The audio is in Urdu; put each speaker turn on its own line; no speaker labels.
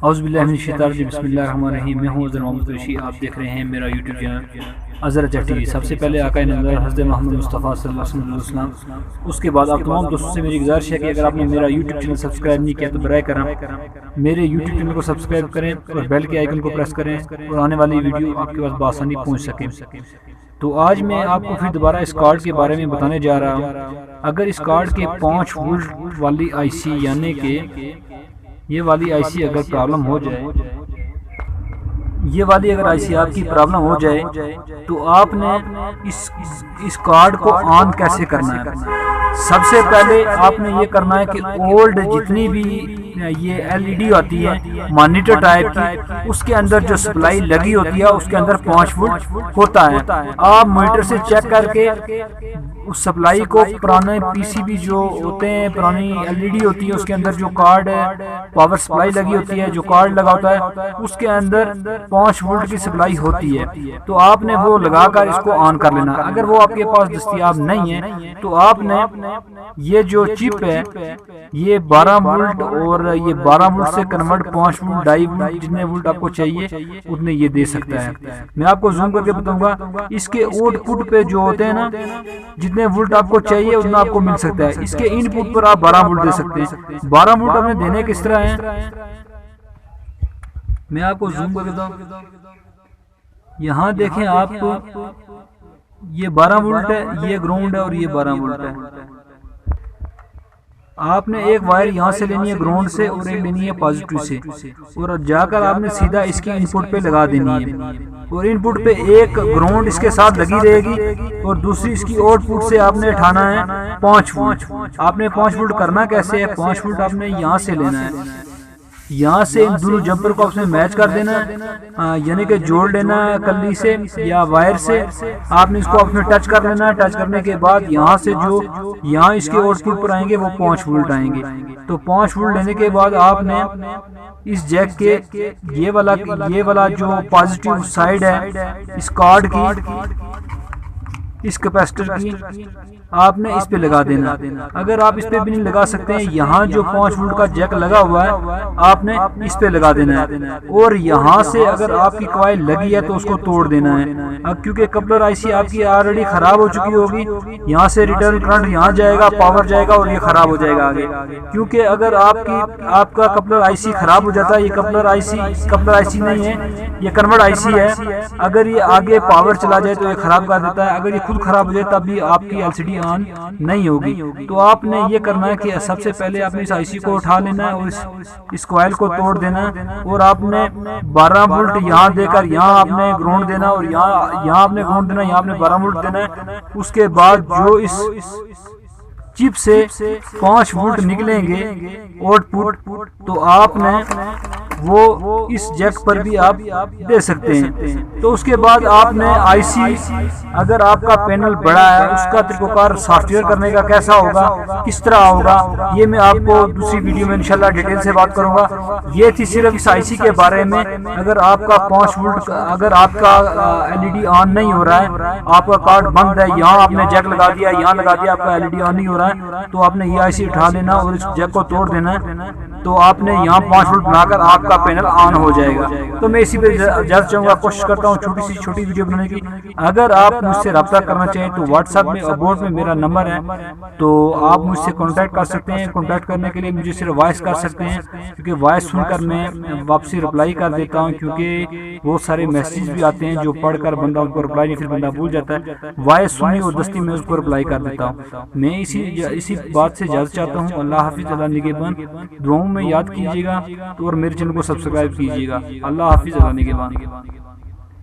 اعوذ باللہ من الشیطان الرجیم، بسم اللہ الرحمن الرحیم۔ میں ہوں عزر محمد قریشی، آپ دیکھ رہے ہیں میرا یوٹیوب چینل عزر اچھا ٹی وی۔ سب سے پہلے آقا نامدار حضرت محمد مصطفیٰ صلی اللہ علیہ وسلم، اس کے بعد آپ تمام دوستوں سے میری گزارش ہے کہ اگر آپ نے میرا یوٹیوب چینل سبسکرائب نہیں کیا تو برائے کرم میرے یوٹیوب چینل کو سبسکرائب کریں اور بیل کے آئیکن کو پریس کریں اور آنے والی ویڈیو آپ کے پاس بآسانی پہنچ سکے۔ تو آج میں آپ کو پھر دوبارہ اس کارڈ کے بارے میں بتانے جا رہا ہوں۔ اگر اس کارڈ کے 5 وولٹ والی آئی سی یعنی کہ یہ والی آئی سی اگر پرابلم ہو جائے، یہ والی اگر آئی سی آپ کی پرابلم ہو جائے تو آپ نے اس کارڈ کو آن کیسے کرنا ہے؟ سب سے پہلے آپ نے یہ کرنا ہے کہ اولڈ جتنی بھی یہ ایل ای ڈی آتی ہے مانیٹر ٹائپ کی، اس کے اندر جو سپلائی لگی ہوتی ہے اس کے اندر 5 وولٹ ہوتا ہے۔ آپ مانیٹر سے چیک کر کے اس سپلائی کو، پرانے پی سی بی جو ہوتے ہیں، پرانی ایل ای ڈی ہوتی ہے، اس کے اندر جو کارڈ پاور سپلائی لگی ہوتی ہے، جو کارڈ لگا ہوتا ہے اس کے اندر 5 وولٹ کی سپلائی ہوتی ہے، تو آپ نے وہ لگا کر اس کو آن کر لینا۔ اگر وہ آپ کے پاس دستیاب نہیں ہے تو آپ نے یہ جو چپ ہے یہ 12 وولٹ اور یہ 12 وولٹ سے کنورٹ 5 وولٹ 2.5 وولٹ جتنے وولٹ آپ کو چاہیے اتنے یہ دے سکتا ہے۔ میں آپ کو زوم کر کے بتاؤں گا، اس کے آؤٹ پٹ پہ جو ہوتے ہیں نا، جتنے وولٹ آپ کو چاہیے اتنا آپ کو مل سکتا ہے۔ اس کے ان پٹ پر آپ 12 وولٹ دے سکتے ہیں۔ 12 وولٹ ہمیں دینے کس طرح ہیں، میں آپ کو زوم کر کے بتاؤں، یہاں دیکھیں آپ، یہ 12 وولٹ ہے، یہ گراؤنڈ ہے اور یہ 12 وولٹ ہے۔ آپ نے ایک وائر یہاں سے لینی ہے گراؤنڈ سے اور ایک لینی ہے پازیٹیو سے، اور جا کر آپ نے سیدھا اس کی انپٹ پہ لگا دینی ہے، اور انپٹ پہ ایک گراؤنڈ اس کے ساتھ لگی رہے گی اور دوسری اس کی آؤٹ پٹ سے آپ نے اٹھانا ہے 5 وولٹ۔ آپ نے 5 وولٹ کرنا کیسے ہے؟ 5 وولٹ آپ نے یہاں سے لینا ہے، یہاں سے ان دونوں جمپر کو آپ نے میچ کر دینا ہے، یعنی کہ جوڑ لینا ہے کلی سے یا وائر سے۔ آپ نے اس کو اپنے ٹچ کر لینا ہے، ٹچ کرنے کے بعد یہاں سے جو یہاں اس کے آؤٹ پٹ پر آئیں گے وہ 5 وولٹ آئیں گے۔ تو 5 وولٹ لینے کے بعد آپ نے اس جیک کے یہ والا جو پازیٹیو سائیڈ ہے اس کارڈ کی، اس کیپیسٹر کی، آپ نے اس پہ لگا دینا۔ اگر آپ اس پہ بھی نہیں لگا سکتے ہیں، یہاں جو 5 وولٹ کا جیک لگا ہوا ہے آپ نے اس پہ لگا دینا ہے، اور یہاں سے اگر آپ کی کوائل لگی ہے تو اس کو توڑ دینا ہے، کیونکہ کپلر آئی سی آپ کی آلریڈی خراب ہو چکی ہوگی۔ یہاں سے ریٹرن کرنٹ یہاں جائے گا، پاور جائے گا اور یہ خراب ہو جائے گا آگے، کیونکہ اگر آپ کا کپلر آئی سی خراب ہو جاتا ہے، یہ کپلر آئی سی نہیں ہے، یہ کنورٹ آئی سی ہے، اگر یہ آگے پاور چلا جائے تو یہ خراب کر دیتا ہے، اگر یہ خود خراب ہو جائے تب بھی آپ کی ایل سی ڈی آن نہیں ہوگی۔ تو آپ نے یہ کرنا ہے کہ سب سے پہلے آپ نے اس آئی سی کو اٹھا لینا ہے اور اس کوائل کو توڑ دینا ہے، اور آپ نے 12 وولٹ یہاں دے کر یہاں آپ نے گراؤنڈ دینا، اور یہاں آپ نے گراؤنڈ دینا، یہاں آپ نے 12 وولٹ دینا ہے۔ اس کے بعد جو اس چپ سے 5 وولٹ نکلیں گے آؤٹ پٹ، تو آپ نے وہ اس جیک پر بھی آپ دے سکتے ہیں۔ تو اس کے بعد آپ نے آئی سی، اگر آپ کا پینل بڑا ہے، اس کا طریقہ کار سافٹ ویئر کرنے کا کیسا ہوگا، کس طرح ہوگا، یہ میں آپ کو دوسری ویڈیو میں انشاءاللہ ڈیٹیل سے بات کروں گا۔ یہ تھی صرف اس آئی سی کے بارے میں۔ اگر آپ کا 5 وولٹ، اگر آپ کا ایل ای ڈی آن نہیں ہو رہا ہے، آپ کا کارڈ بند ہے، یہاں آپ نے جیک لگا دیا، یہاں لگا دیا، آپ کا ایل ای ڈی آن نہیں ہو رہا ہے، تو آپ نے یہ آئی سی اٹھا لینا اور اس جیک کو توڑ دینا ہے، تو آپ نے یہاں 5 وولٹ بنا کر آپ کا پینل آن ہو جائے گا۔ تو میں اسی پہ اجازت چاہوں گا، کوشش کرتا ہوں چھوٹی ویڈیو بنانے کی۔ اگر آپ مجھ سے رابطہ کرنا چاہیں تو واٹس ایپ میں ابورڈ میں میرا نمبر ہے، تو آپ مجھ سے کانٹیکٹ کر سکتے ہیں۔ کانٹیکٹ کرنے کے لیے مجھے صرف وائس کر سکتے ہیں، کیونکہ وائس سن کر میں واپسی رپلائی کر دیتا ہوں، کیونکہ بہت سارے میسیج بھی آتے ہیں جو پڑھ کر بندہ ان کو رپلائی نہیں، پھر بندہ بھول جاتا ہے۔ وائس سنی اور دستی میں اس کو رپلائی کر دیتا ہوں۔ میں اسی بات سے اجازت چاہتا ہوں۔ اللہ حافظ، اللہ نگہبان۔ دعاؤں میں یاد کیجیے گا اور میرے چینل کو سبسکرائب کیجیے گا۔ اللہ حافظ، اللہ نگہبان۔